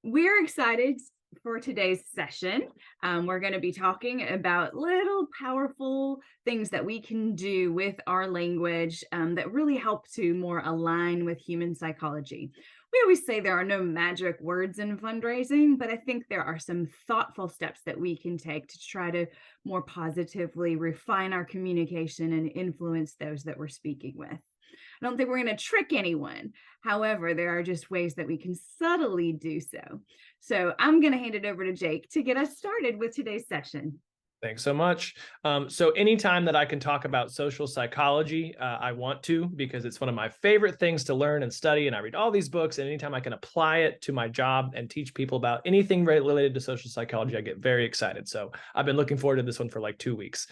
We're excited for today's session. We're going to be talking about little powerful things that we can do with our language that really help to more align with human psychology. We always say there are no magic words in fundraising, but I think there are some thoughtful steps that we can take to try to more positively refine our communication and influence those that we're speaking with. I don't think we're going to trick anyone. However, there are just ways that we can subtly do so. So I'm going to hand it over to Jake to get us started with today's session. Thanks so much. So anytime that I can talk about social psychology, I want to, because it's one of my favorite things to learn and study. And I read all these books, and anytime I can apply it to my job and teach people about anything related to social psychology, I get very excited. So I've been looking forward to this one for like 2 weeks.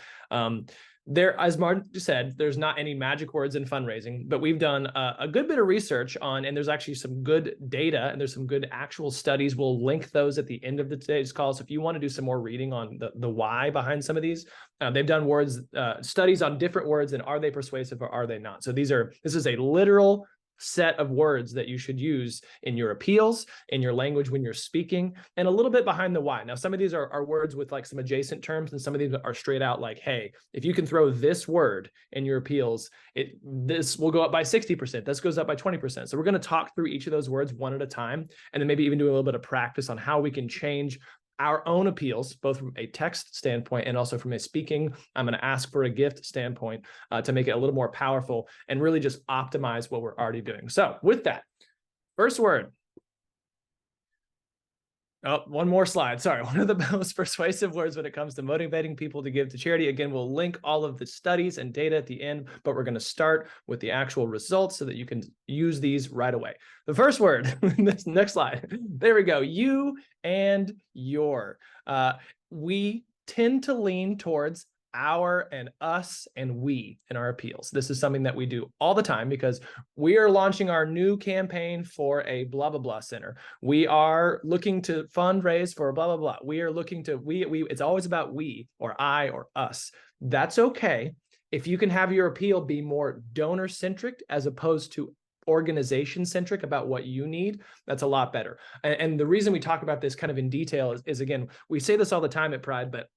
As Martin said, there's not any magic words in fundraising, but we've done a good bit of research on, and there's actually some good data and there's some good actual studies. We'll link those at the end of today's call. So if you want to do some more reading on the why behind some of these, they've done studies on different words and are they persuasive or are they not? So this is a literal set of words that you should use in your appeals, in your language when you're speaking, and a little bit behind the why. Now, some of these are words with like some adjacent terms, and some of these are straight out like, hey, if you can throw this word in your appeals, this will go up by 60%. This goes up by 20%. So we're going to talk through each of those words one at a time, and then maybe even do a little bit of practice on how we can change our own appeals, both from a text standpoint and also from a speaking, I'm going to ask for a gift standpoint to make it a little more powerful and really just optimize what we're already doing. So with that, first word. Oh, one more slide. Sorry. One of the most persuasive words when it comes to motivating people to give to charity. Again, we'll link all of the studies and data at the end, but we're going to start with the actual results so that you can use these right away. The first word, this next slide. There we go. You and your. We tend to lean towards our and us and we in our appeals. This is something that we do all the time because we are launching our new campaign for a blah, blah, blah center. We are looking to fundraise for a blah, blah, blah. We are looking to, it's always about we or I or us. That's okay. If you can have your appeal be more donor centric as opposed to organization centric about what you need, that's a lot better. And the reason we talk about this kind of in detail is again, we say this all the time at Pride, but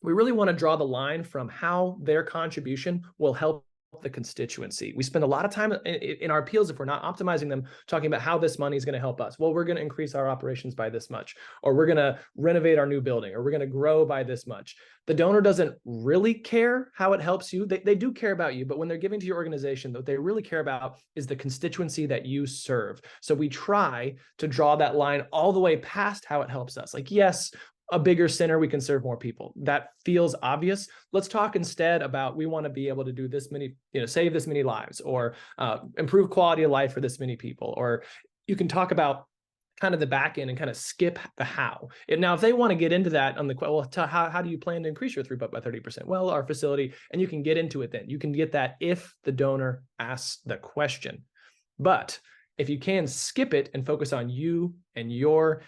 we really want to draw the line from how their contribution will help the constituency. We spend a lot of time in our appeals, if we're not optimizing them, talking about how this money is going to help us. Well, we're going to increase our operations by this much, or we're going to renovate our new building, or we're going to grow by this much. The donor doesn't really care how it helps you. They do care about you, but when they're giving to your organization, what they really care about is the constituency that you serve. So we try to draw that line all the way past how it helps us. Like, yes, a bigger center, we can serve more people. That feels obvious. Let's talk instead about we want to be able to do this many, save this many lives, or improve quality of life for this many people. Or you can talk about kind of the back end and kind of skip the how. Now, if they want to get into that on the, well, how do you plan to increase your throughput by 30%? Well, our facility, and you can get into it then. You can get that if the donor asks the question. But if you can skip it and focus on you and your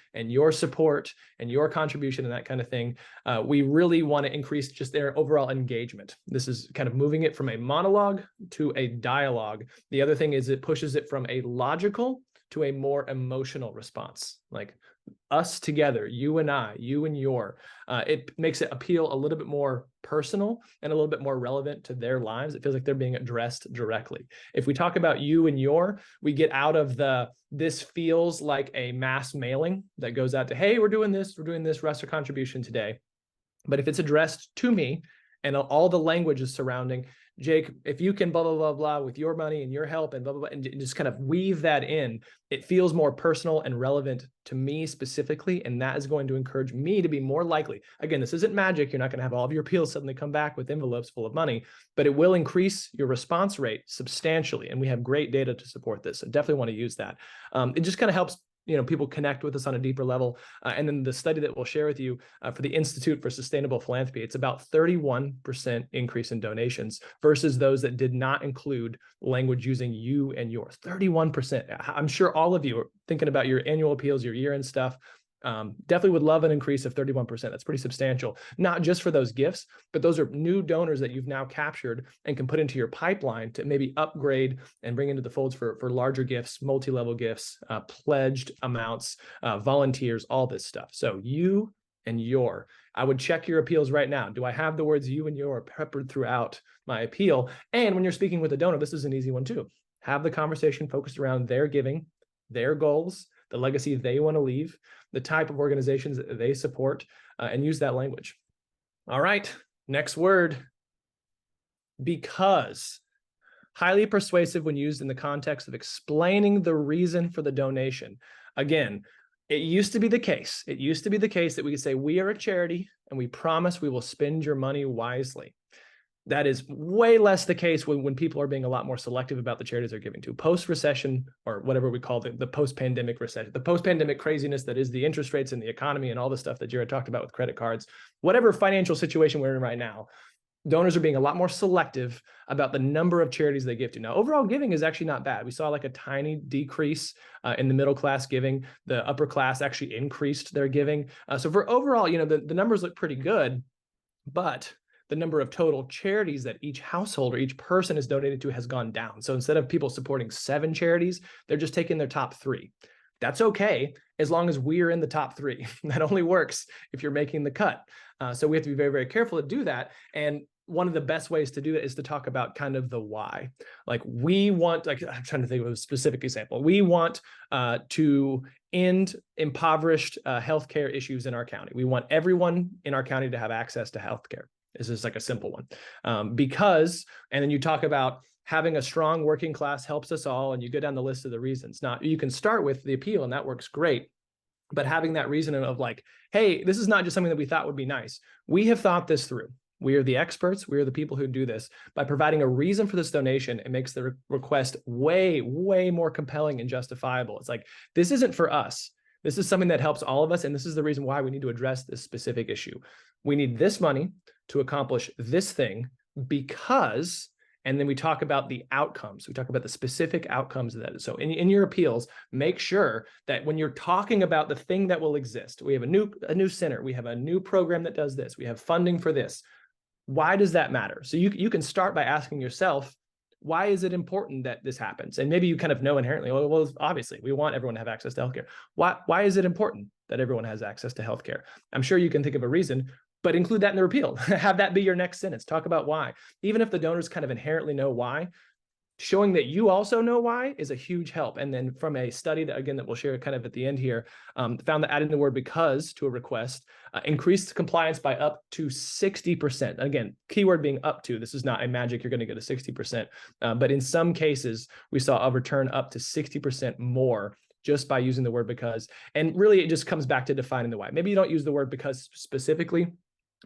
support and your contribution and that kind of thing, we really want to increase just their overall engagement. This is kind of moving it from a monologue to a dialogue. The other thing is it pushes it from a logical to a more emotional response, like us together, you and I, you and your. It makes it appeal a little bit more personal and a little bit more relevant to their lives. It feels like they're being addressed directly. If we talk about you and your, we get out of this feels like a mass mailing that goes out to, hey, we're doing this, rest of contribution today. But if it's addressed to me and all the language is surrounding, Jake, if you can blah, blah, blah, blah with your money and your help and blah, blah, blah, and just kind of weave that in, it feels more personal and relevant to me specifically. And that is going to encourage me to be more likely. Again, this isn't magic. You're not going to have all of your appeals suddenly come back with envelopes full of money, but it will increase your response rate substantially. And we have great data to support this. So definitely want to use that. It just kind of helps people connect with us on a deeper level. And then the study that we'll share with you for the Institute for Sustainable Philanthropy, it's about 31% increase in donations versus those that did not include language using you and yours. 31%. I'm sure all of you are thinking about your annual appeals, your year-end stuff. Definitely would love an increase of 31%. That's pretty substantial, not just for those gifts, but those are new donors that you've now captured and can put into your pipeline to maybe upgrade and bring into the folds for larger gifts, multi-level gifts, pledged amounts, volunteers, all this stuff. So you and your. I would check your appeals right now. Do I have the words you and your peppered throughout my appeal? And when you're speaking with a donor, this is an easy one too. Have the conversation focused around their giving, their goals, the legacy they want to leave, the type of organizations that they support, and use that language. All right, next word, because. Highly persuasive when used in the context of explaining the reason for the donation. Again, it used to be the case. It used to be the case that we could say, we are a charity and we promise we will spend your money wisely. That is way less the case when people are being a lot more selective about the charities they're giving to. Post-recession, or whatever we call the post-pandemic recession, the post-pandemic craziness that is the interest rates in the economy and all the stuff that Jared talked about with credit cards, whatever financial situation we're in right now, donors are being a lot more selective about the number of charities they give to. Now, overall giving is actually not bad. We saw like a tiny decrease in the middle class giving. The upper class actually increased their giving. So for overall, the numbers look pretty good, but the number of total charities that each household or each person is donated to has gone down. So instead of people supporting 7 charities, they're just taking their top 3. That's okay, as long as we're in the top 3. That only works if you're making the cut. So we have to be very, very careful to do that. And one of the best ways to do it is to talk about kind of the why. Like I'm trying to think of a specific example. We want to end impoverished healthcare issues in our county. We want everyone in our county to have access to healthcare. This is like a simple one. And then you talk about having a strong working class helps us all, and you go down the list of the reasons. Now, you can start with the appeal, and that works great. But having that reason of like, hey, this is not just something that we thought would be nice. We have thought this through. We are the experts. We are the people who do this. By providing a reason for this donation, it makes the request way, way more compelling and justifiable. It's like, this isn't for us. This is something that helps all of us, and this is the reason why we need to address this specific issue. We need this money to accomplish this thing because, and then we talk about the outcomes. We talk about the specific outcomes of that. So in your appeals, make sure that when you're talking about the thing that will exist, we have a new center, we have a new program that does this, we have funding for this. Why does that matter? So you can start by asking yourself, why is it important that this happens? And maybe you kind of know inherently, well, obviously, we want everyone to have access to healthcare. Why is it important that everyone has access to healthcare? I'm sure you can think of a reason, but include that in the appeal. Have that be your next sentence. Talk about why. Even if the donors kind of inherently know why, showing that you also know why is a huge help. And then from a study that we'll share kind of at the end here, found that adding the word because to a request increased compliance by up to 60%. Again, keyword being up to. This is not a magic, you're going to go to 60%. But in some cases, we saw a return up to 60% more just by using the word because. And really, it just comes back to defining the why. Maybe you don't use the word because specifically,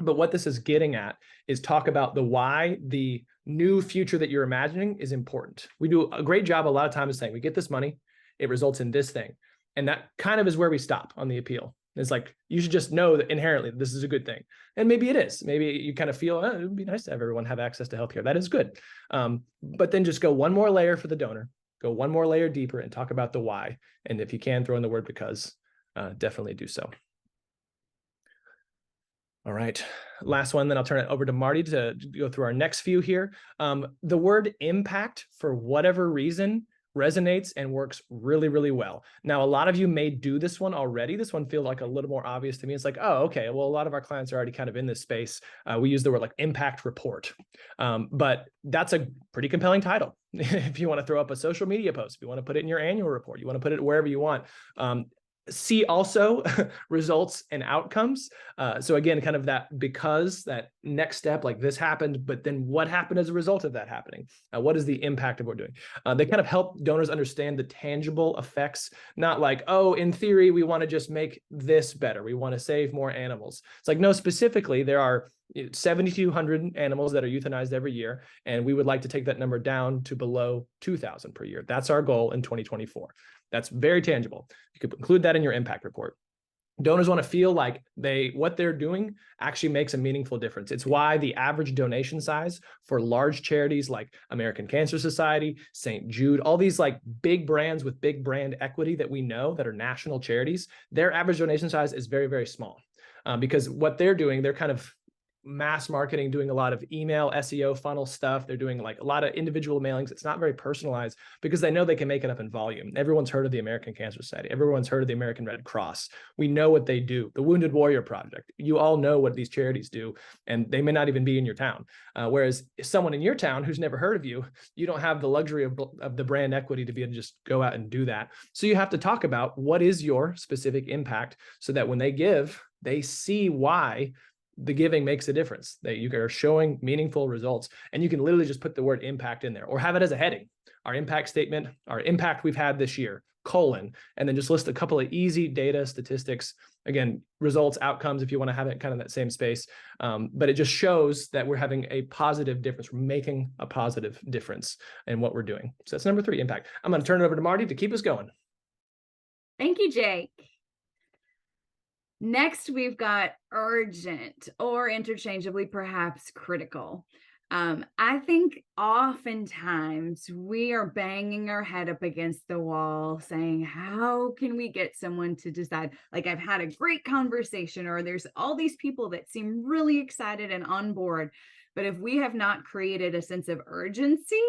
but what this is getting at is talk about the why the new future that you're imagining is important. We do a great job a lot of times saying we get this money, it results in this thing. And that kind of is where we stop on the appeal. It's like, you should just know that inherently this is a good thing. And maybe it is. Maybe you kind of feel, it would be nice to have everyone have access to healthcare. That is good. But then just go one more layer for the donor, go one more layer deeper and talk about the why. And if you can throw in the word because, definitely do so. All right, last one, then I'll turn it over to Marty to go through our next few here. The word impact, for whatever reason, resonates and works really, really well. Now, a lot of you may do this one already. This one feels like a little more obvious to me. It's like, oh, okay, well, a lot of our clients are already kind of in this space. We use the word like impact report, but that's a pretty compelling title. If you want to throw up a social media post, if you want to put it in your annual report, you want to put it wherever you want. See also results and outcomes. So again, kind of that next step, like this happened, but then what happened as a result of that happening? What is the impact of what we're doing? They kind of help donors understand the tangible effects, not like, oh, in theory, we want to just make this better. We want to save more animals. It's like, no, specifically, there are 7,200 animals that are euthanized every year, and we would like to take that number down to below 2,000 per year. That's our goal in 2024. That's very tangible. You could include that in your impact report. Donors want to feel like what they're doing actually makes a meaningful difference. It's why the average donation size for large charities like American Cancer Society, St. Jude, all these like big brands with big brand equity that we know that are national charities, their average donation size is very, very small. Because what they're doing, they're kind of mass marketing, doing a lot of email SEO funnel stuff. They're doing like a lot of individual mailings. It's not very personalized because they know they can make it up in volume. Everyone's heard of the American Cancer Society. Everyone's heard of the American Red Cross. We know what they do. The Wounded Warrior Project. You all know what these charities do, and they may not even be in your town. Whereas someone in your town who's never heard of you, you don't have the luxury of the brand equity to be able to just go out and do that. So you have to talk about what is your specific impact so that when they give, they see why the giving makes a difference, that you are showing meaningful results. And you can literally just put the word impact in there or have it as a heading. Our impact statement, our impact we've had this year, and then just list a couple of easy data statistics. Again, results, outcomes, if you want to have it kind of that same space. But it just shows that we're having a positive difference. We're making a positive difference in what we're doing. So that's number 3, impact. I'm going to turn it over to Marty to keep us going. Thank you, Jake. Next, we've got urgent, or interchangeably perhaps critical. I think oftentimes we are banging our head up against the wall saying, how can we get someone to decide? Like, I've had a great conversation, or there's all these people that seem really excited and on board. But if we have not created a sense of urgency,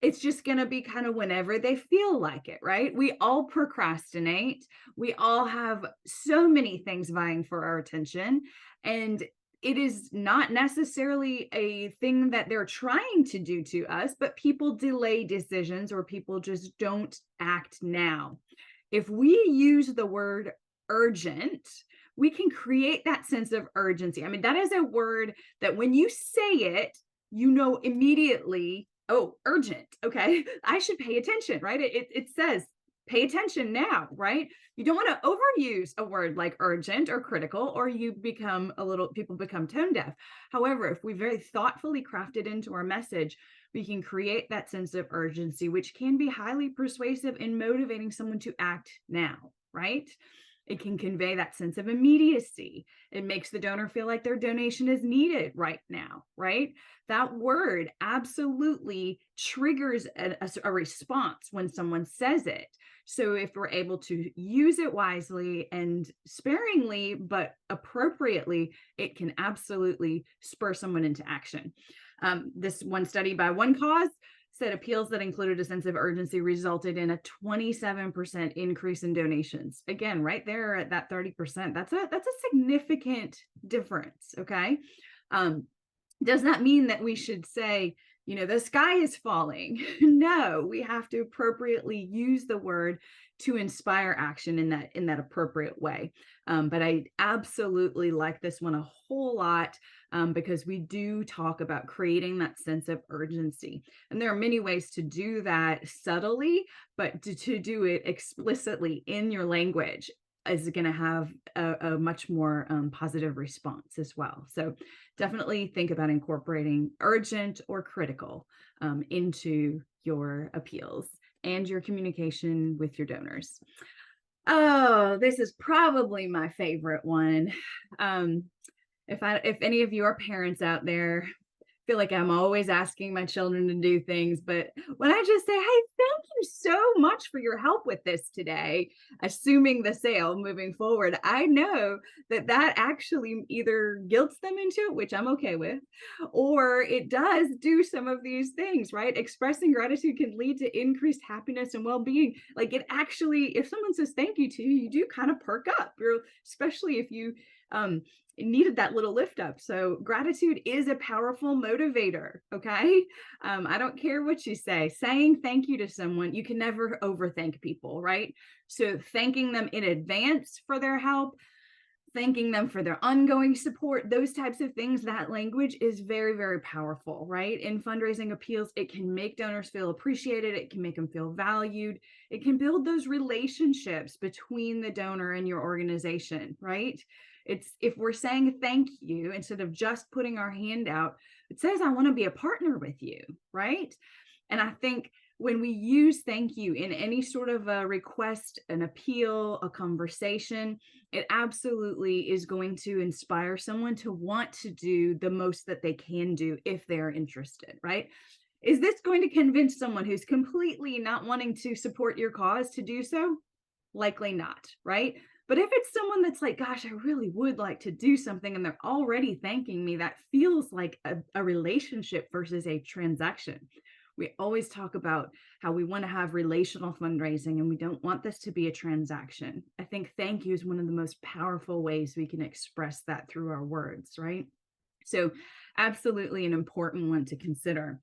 it's just going to be kind of whenever they feel like it, right? We all procrastinate. We all have so many things vying for our attention. And it is not necessarily a thing that they're trying to do to us, but people delay decisions, or people just don't act now. If we use the word urgent, we can create that sense of urgency. I mean, that is a word that when you say it, you know immediately, oh, urgent. Okay, I should pay attention, right? It says pay attention now, right? You don't want to overuse a word like urgent or critical, or people become tone deaf. However, if we very thoughtfully craft it into our message, we can create that sense of urgency, which can be highly persuasive in motivating someone to act now, right? It can convey that sense of immediacy. It makes the donor feel like their donation is needed right now, right? That word absolutely triggers a response when someone says it. So if we're able to use it wisely and sparingly, but appropriately, it can absolutely spur someone into action. This one study by One Cause said appeals that included a sense of urgency resulted in a 27% increase in donations. Again, right there at that 30%, that's a significant difference, okay? Does that mean that we should say, the sky is falling? No, we have to appropriately use the word to inspire action in that appropriate way. But I absolutely like this one a whole lot because we do talk about creating that sense of urgency. And there are many ways to do that subtly, but to do it explicitly in your language is going to have a much more positive response as well. So definitely think about incorporating urgent or critical into your appeals and your communication with your donors. Oh, this is probably my favorite one. If any of you are parents out there, feel like I'm always asking my children to do things, but when I just say, hey, thank you so much for your help with this today, assuming the sale moving forward, I know that actually either guilts them into it, which I'm okay with, or it does do some of these things, right? Expressing gratitude can lead to increased happiness and well-being. Like, it actually, if someone says thank you to you, you do kind of perk up, especially if you needed that little lift up. So gratitude is a powerful motivator. Okay. I don't care what you say, saying thank you to someone, you can never overthank people, right? So thanking them in advance for their help, thanking them for their ongoing support, those types of things, that language is very, very powerful, right? In fundraising appeals, it can make donors feel appreciated. It can make them feel valued. It can build those relationships between the donor and your organization, right? If we're saying thank you, instead of just putting our hand out, it says, I want to be a partner with you, right? And I think when we use thank you in any sort of a request, an appeal, a conversation, it absolutely is going to inspire someone to want to do the most that they can do if they're interested, right? Is this going to convince someone who's completely not wanting to support your cause to do so? Likely not, right? But if it's someone that's like, gosh, I really would like to do something and they're already thanking me, that feels like a relationship versus a transaction. We always talk about how we want to have relational fundraising and we don't want this to be a transaction. I think thank you is one of the most powerful ways we can express that through our words, right? So, absolutely an important one to consider.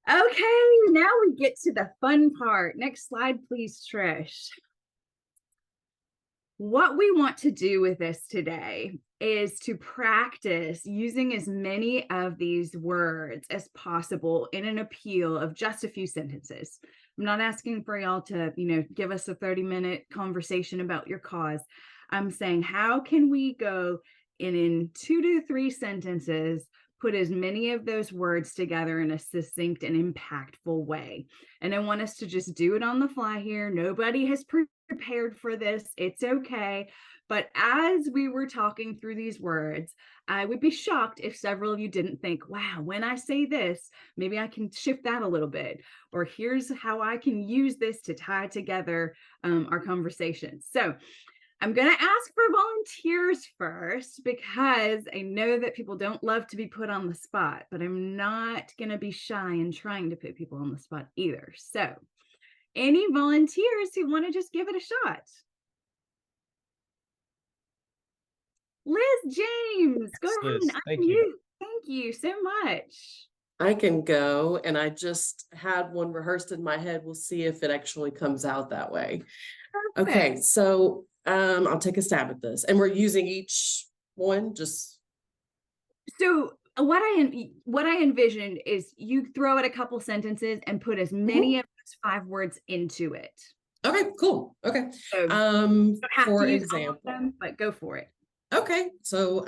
Okay, now we get to the fun part. Next slide, please, Trish. What we want to do with this today is to practice using as many of these words as possible in an appeal of just a few sentences. I'm not asking for y'all to, give us a 30-minute conversation about your cause. I'm saying, how can we go in 2 to 3 sentences, put as many of those words together in a succinct and impactful way? And I want us to just do it on the fly here. Nobody has prepared for this. It's okay. But as we were talking through these words, I would be shocked if several of you didn't think, wow, when I say this, maybe I can shift that a little bit, or here's how I can use this to tie together our conversation. So I'm going to ask for volunteers first, because I know that people don't love to be put on the spot, but I'm not going to be shy in trying to put people on the spot either. So any volunteers who want to just give it a shot? Liz James, go ahead and Thank unmute. you. Thank you so much. I can go, and I just had one rehearsed in my head. We'll see if it actually comes out that way. Perfect. Okay, so I'll take a stab at this, and we're using each one just. So what I envisioned is you throw out a couple sentences and put as many of those 5 words into it. Okay, cool. Okay. So you don't have For to use example, all of them, but go for it. okay, so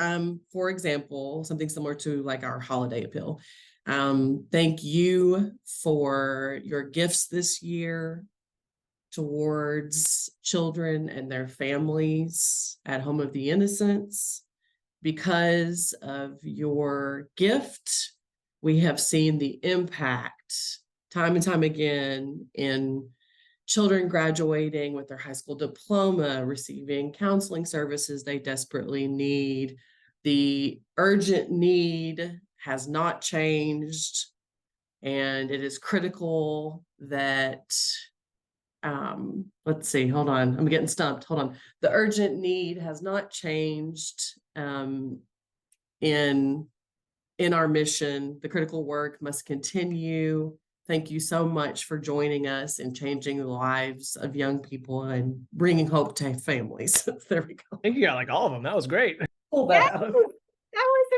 for example, something similar to like our holiday appeal. Thank you for your gifts this year towards children and their families at Home of the Innocents. Because of your gift, we have seen the impact time and time again in children graduating with their high school diploma, receiving counseling services they desperately need. The urgent need has not changed, and it is critical that let's see, hold on, I'm getting stumped. Hold on. The urgent need has not changed in our mission. The critical work must continue. Thank you so much for joining us and changing the lives of young people and bringing hope to families. There we go. I think you got like all of them. That was great. Pull that out. That was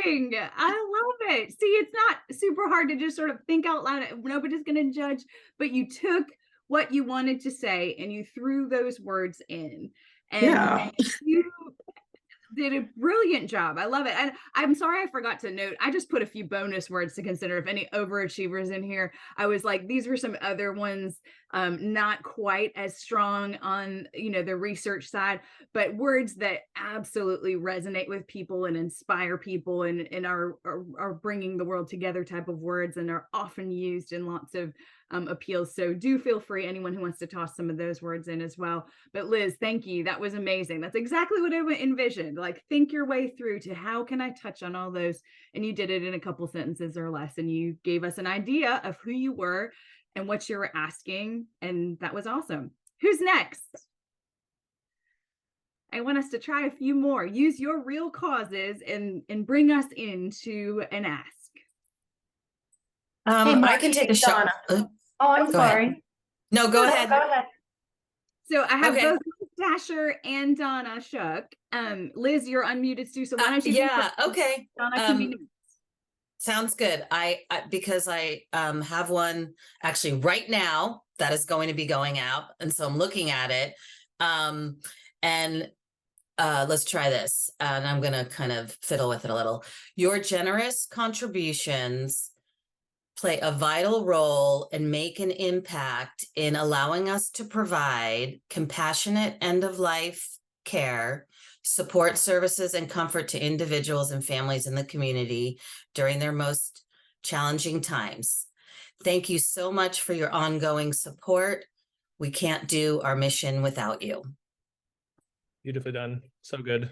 amazing. I love it. See, it's not super hard to just sort of think out loud. Nobody's going to judge, but you took what you wanted to say and you threw those words in. And yeah, you did a brilliant job. I love it. And I'm sorry I forgot to note, I just put a few bonus words to consider. If any overachievers in here, I was like, these were some other ones, not quite as strong on, the research side, but words that absolutely resonate with people and inspire people and are bringing the world together type of words, and are often used in lots of appeals. So do feel free, anyone who wants to toss some of those words in as well. But Liz, thank you. That was amazing. That's exactly what I envisioned. Like, think your way through to how can I touch on all those? And you did it in a couple sentences or less. And you gave us an idea of who you were and what you were asking. And that was awesome. Who's next? I want us to try a few more. Use your real causes and bring us into an ask. I can take a shot. Oh, I'm sorry. Ahead. No, go ahead. Go ahead. So I have Okay. both Dasher and Donna shook. Liz, you're unmuted too. So why don't you? Yeah. Okay. Donna can be next. Sounds good. I because I have one actually right now that is going to be going out, and so I'm looking at it. And let's try this. And I'm going to kind of fiddle with it a little. Your generous contributions play a vital role and make an impact in allowing us to provide compassionate end-of-life care, support services, and comfort to individuals and families in the community during their most challenging times. Thank you so much for your ongoing support. We can't do our mission without you. Beautifully done. So good.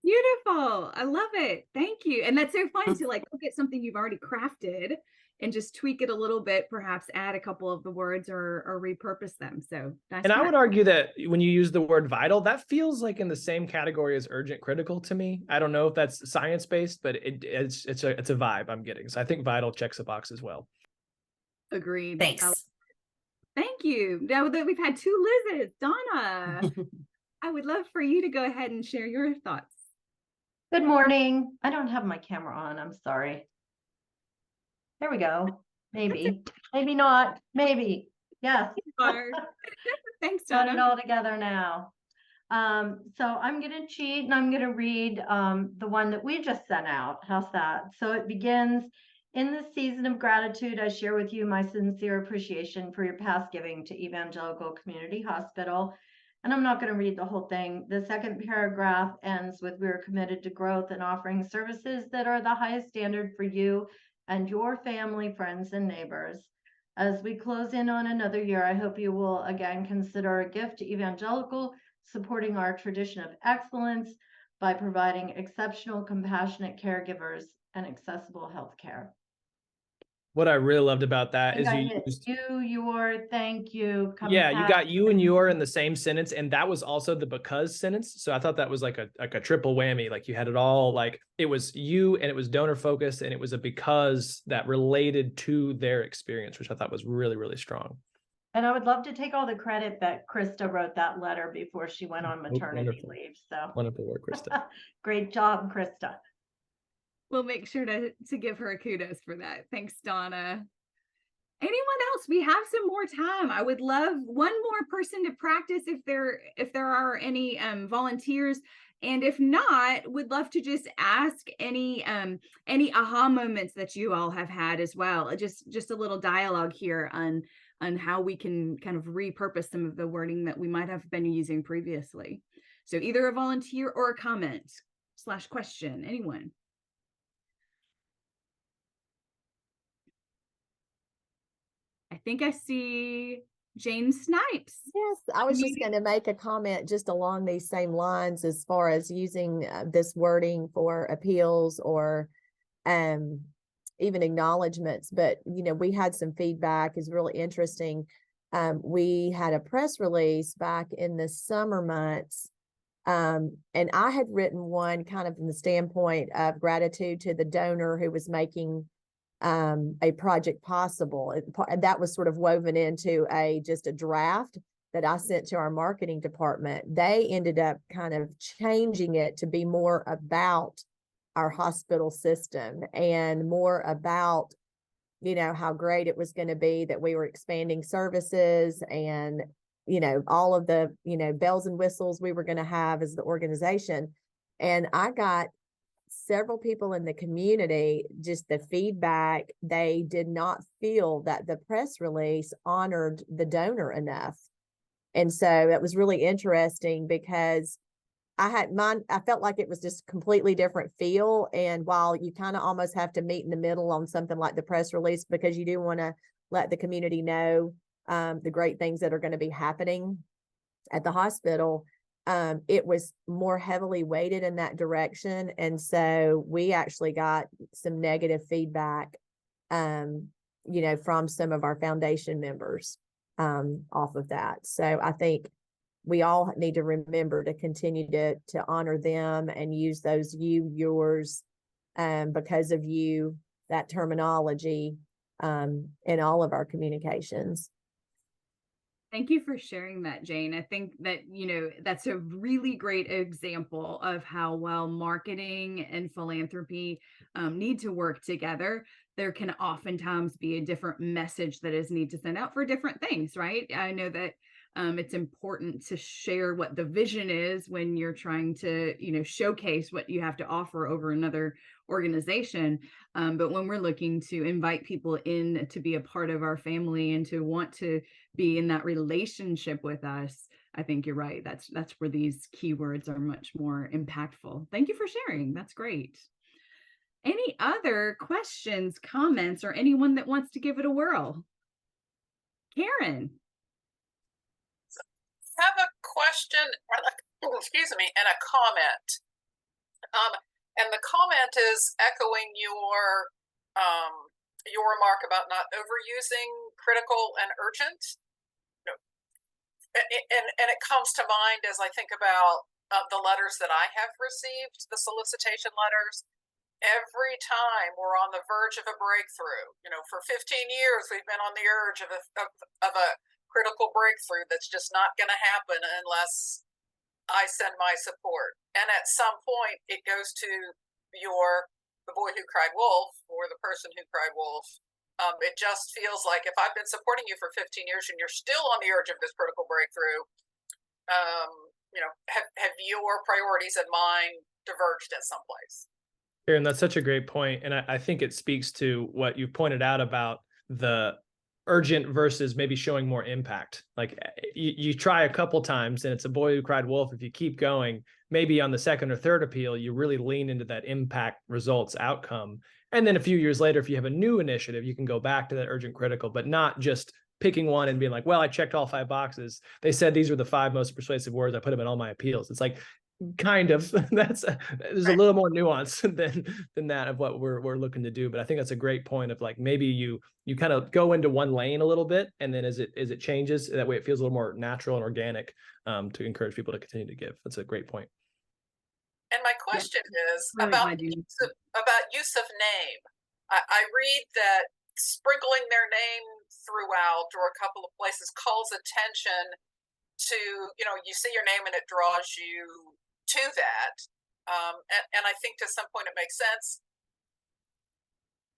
Beautiful. I love it. Thank you. And that's so fun to like look at something you've already crafted and just tweak it a little bit, perhaps add a couple of the words or repurpose them. So nice. And I would argue that when you use the word vital, that feels like in the same category as urgent critical to me. I don't know if that's science-based, but it's a vibe I'm getting. So I think vital checks a box as well. Agreed. Thanks. Thank you. Now that we've had two Liz's, Donna, I would love for you to go ahead and share your thoughts. Good morning. I don't have my camera on. I'm sorry. There we go. Maybe, maybe not. Maybe. Yes. Thanks, Got Donna. it all together now. So I'm going to cheat and I'm going to read the one that we just sent out. How's that? So it begins, in this season of gratitude, I share with you my sincere appreciation for your past giving to Evangelical Community Hospital. And I'm not going to read the whole thing. The second paragraph ends with, we are committed to growth and offering services that are the highest standard for you and your family, friends, and neighbors. As we close in on another year, I hope you will again consider a gift to Evangelical, supporting our tradition of excellence by providing exceptional, compassionate caregivers and accessible health care. What I really loved about that is you used your, thank you. Yeah, you got you and your in the same sentence, and that was also the because sentence. So I thought that was like a triple whammy. Like you had it all, like it was you and it was donor focused and it was a because that related to their experience, which I thought was really, really strong. And I would love to take all the credit that Krista wrote that letter before she went on maternity leave. So wonderful work, Krista. Great job, Krista. We'll make sure to give her a kudos for that. Thanks, Donna. Anyone else? We have some more time. I would love one more person to practice if there are any volunteers. And if not, would love to just ask any aha moments that you all have had as well. Just a little dialogue here on how we can kind of repurpose some of the wording that we might have been using previously. So either a volunteer or a comment / question, anyone. I think I see Jane Snipes. Yes, I was just going to make a comment just along these same lines as far as using this wording for appeals or even acknowledgements. But, you know, we had some feedback is really interesting. We had a press release back in the summer months. And I had written one kind of from the standpoint of gratitude to the donor who was making a project possible. And that was sort of woven into just a draft that I sent to our marketing department. They ended up kind of changing it to be more about our hospital system and more about, you know, how great it was going to be that we were expanding services and, you know, all of the, you know, bells and whistles we were going to have as the organization. And I got several people in the community, just the feedback, they did not feel that the press release honored the donor enough. And so it was really interesting because I felt like it was just completely different feel. And while you kind of almost have to meet in the middle on something like the press release, because you do want to let the community know the great things that are going to be happening at the hospital, it was more heavily weighted in that direction. And so we actually got some negative feedback, you know, from some of our foundation members off of that. So I think we all need to remember to continue to honor them and use those yours, because of you, that terminology in all of our communications. Thank you for sharing that, Jane. I think that, you know, that's a really great example of how well marketing and philanthropy need to work together. There can oftentimes be a different message that is needed to send out for different things, right? I know that It's important to share what the vision is when you're trying to, showcase what you have to offer over another organization. But when we're looking to invite people in to be a part of our family and to want to be in that relationship with us, I think you're right. That's where these keywords are much more impactful. Thank you for sharing. That's great. Any other questions, comments, or anyone that wants to give it a whirl? Karen. I have a question, excuse me, and a comment. And the comment is echoing your remark about not overusing critical and urgent. And it comes to mind as I think about the letters that I have received, the solicitation letters. Every time we're on the verge of a breakthrough, for 15 years, we've been on the urge of a critical breakthrough that's just not going to happen unless I send my support. And at some point, it goes to the boy who cried wolf, or the person who cried wolf. It just feels like if I've been supporting you for 15 years and you're still on the urge of this critical breakthrough, have your priorities and mine diverged at some place? Aaron, that's such a great point. And I think it speaks to what you pointed out about the urgent versus maybe showing more impact. Like you try a couple times and it's a boy who cried wolf. If you keep going, maybe on the second or third appeal, you really lean into that impact results outcome. And then a few years later, if you have a new initiative, you can go back to that urgent critical, but not just picking one and being like, well, I checked all 5 boxes. They said these were the 5 most persuasive words. I put them in all my appeals. It's like, kind of, there's a little more nuance than that of what we're looking to do. But I think that's a great point of like, maybe you kind of go into one lane a little bit, and then as it changes, that way it feels a little more natural and organic, to encourage people to continue to give. That's a great point. And my question is really about use of name. I read that sprinkling their name throughout or a couple of places calls attention to, you see your name and it draws you to that. And I think to some point it makes sense.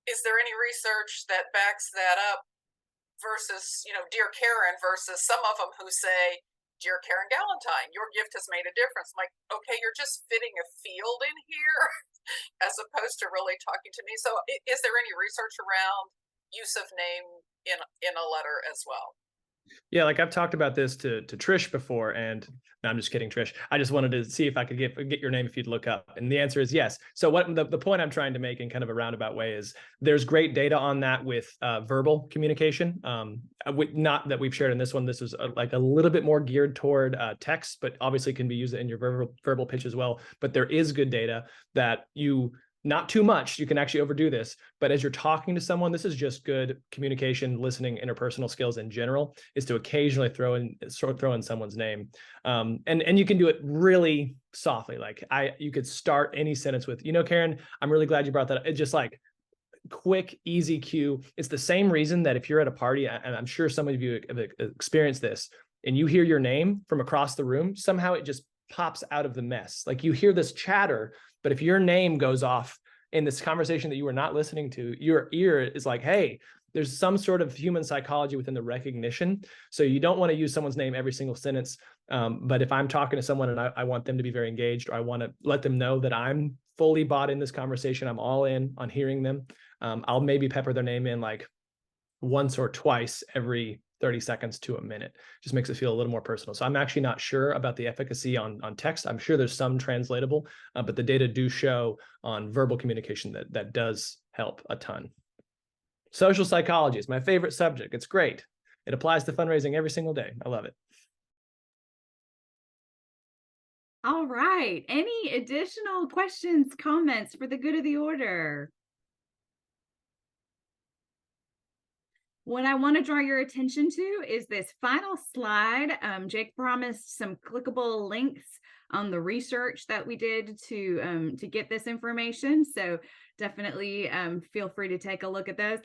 Is there any research that backs that up versus, Dear Karen versus some of them who say, Dear Karen Galentine, your gift has made a difference. I'm like, okay, you're just fitting a field in here as opposed to really talking to me. So is there any research around use of name in a letter as well? Yeah, like I've talked about this to Trish before, and no, I'm just kidding, Trish. I just wanted to see if I could get your name if you'd look up, and the answer is yes. So what the point I'm trying to make in kind of a roundabout way is there's great data on that with verbal communication. Not that we've shared in this one. This is like a little bit more geared toward text, but obviously can be used in your verbal pitch as well. But there is good data that not too much, you can actually overdo this, but as you're talking to someone, this is just good communication, listening, interpersonal skills in general, is to occasionally throw in someone's name. And you can do it really softly. Like you could start any sentence with, Karen, I'm really glad you brought that up. It's just like quick, easy cue. It's the same reason that if you're at a party, and I'm sure some of you have experienced this, and you hear your name from across the room, somehow it just pops out of the mess. Like you hear this chatter, but if your name goes off in this conversation that you were not listening to, your ear is like, hey, there's some sort of human psychology within the recognition. So you don't want to use someone's name every single sentence. But if I'm talking to someone and I want them to be very engaged, or I want to let them know that I'm fully bought in this conversation, I'm all in on hearing them, I'll maybe pepper their name in like once or twice every 30 seconds to a minute. Just makes it feel a little more personal. So I'm actually not sure about the efficacy on text. I'm sure there's some translatable, but the data do show on verbal communication that does help a ton. Social psychology is my favorite subject. It's great. It applies to fundraising every single day. I love it. All right. Any additional questions, comments for the good of the order? What I want to draw your attention to is this final slide. Jake promised some clickable links on the research that we did to get this information. So definitely feel free to take a look at those.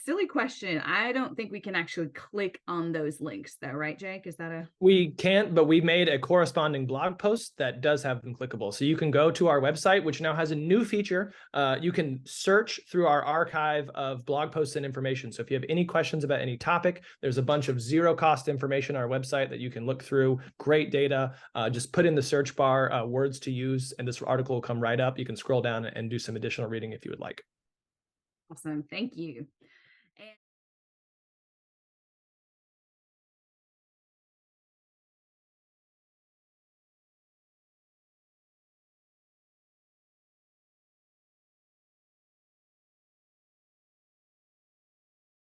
Silly question. I don't think we can actually click on those links though, right, Jake? Is that a... We can't, but we made a corresponding blog post that does have them clickable. So you can go to our website, which now has a new feature. You can search through our archive of blog posts and information. So if you have any questions about any topic, there's a bunch of zero cost information on our website that you can look through. Great data. Just put in the search bar words to use, and this article will come right up. You can scroll down and do some additional reading if you would like. Awesome. Thank you.